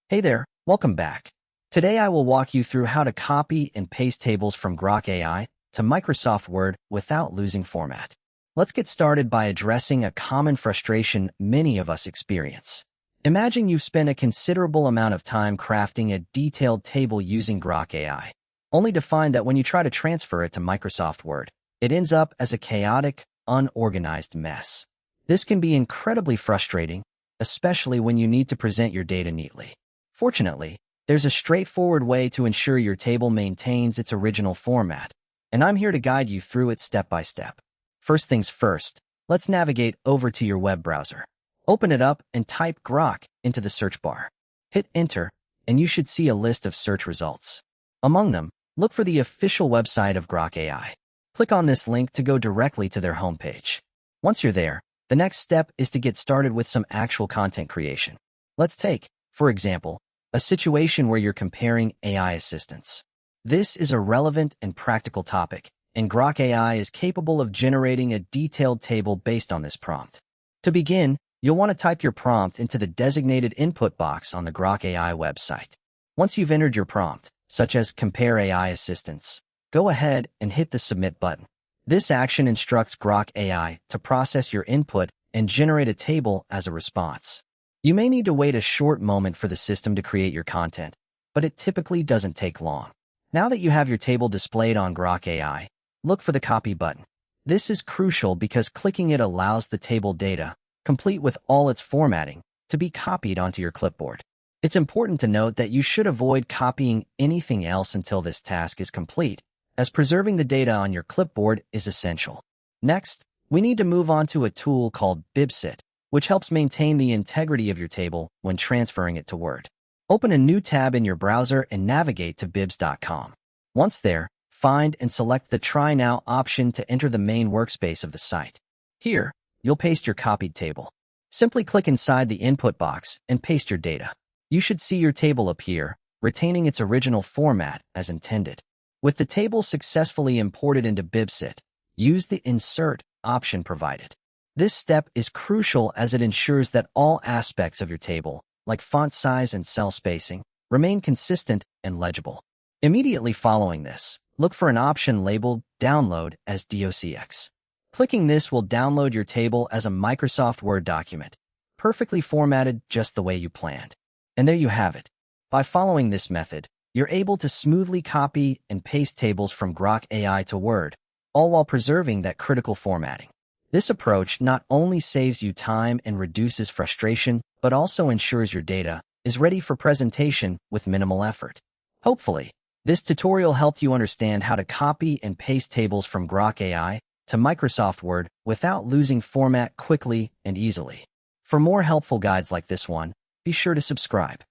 Hey there, welcome back. Today I will walk you through how to copy and paste tables from Grok AI to Microsoft Word without losing format. Let's get started by addressing a common frustration many of us experience. Imagine you've spent a considerable amount of time crafting a detailed table using Grok AI, only to find that when you try to transfer it to Microsoft Word, it ends up as a chaotic, unorganized mess. This can be incredibly frustrating, especially when you need to present your data neatly. Fortunately, there's a straightforward way to ensure your table maintains its original format, and I'm here to guide you through it step by step. First things first, let's navigate over to your web browser. Open it up and type Grok into the search bar. Hit Enter, and you should see a list of search results. Among them, look for the official website of Grok AI. Click on this link to go directly to their homepage. Once you're there, the next step is to get started with some actual content creation. Let's take, for example, a situation where you're comparing AI assistants. This is a relevant and practical topic, and Grok AI is capable of generating a detailed table based on this prompt. To begin, you'll want to type your prompt into the designated input box on the Grok AI website. Once you've entered your prompt, such as compare AI assistants, go ahead and hit the Submit button. This action instructs Grok AI to process your input and generate a table as a response. You may need to wait a short moment for the system to create your content, but it typically doesn't take long. Now that you have your table displayed on Grok AI, look for the Copy button. This is crucial because clicking it allows the table data, complete with all its formatting, to be copied onto your clipboard. It's important to note that you should avoid copying anything else until this task is complete, as preserving the data on your clipboard is essential. Next, we need to move on to a tool called Bibsit, which helps maintain the integrity of your table when transferring it to Word. Open a new tab in your browser and navigate to bibs.com. Once there, find and select the Try Now option to enter the main workspace of the site. Here, you'll paste your copied table. Simply click inside the input box and paste your data. You should see your table appear, retaining its original format as intended. With the table successfully imported into Bibsit, use the Insert option provided. This step is crucial as it ensures that all aspects of your table, like font size and cell spacing, remain consistent and legible. Immediately following this, look for an option labeled Download as docx. Clicking this will download your table as a Microsoft Word document, perfectly formatted just the way you planned. And there you have it. By following this method, you're able to smoothly copy and paste tables from Grok AI to Word, all while preserving that critical formatting. This approach not only saves you time and reduces frustration, but also ensures your data is ready for presentation with minimal effort. Hopefully, this tutorial helped you understand how to copy and paste tables from Grok AI to Microsoft Word without losing format quickly and easily. For more helpful guides like this one, be sure to subscribe.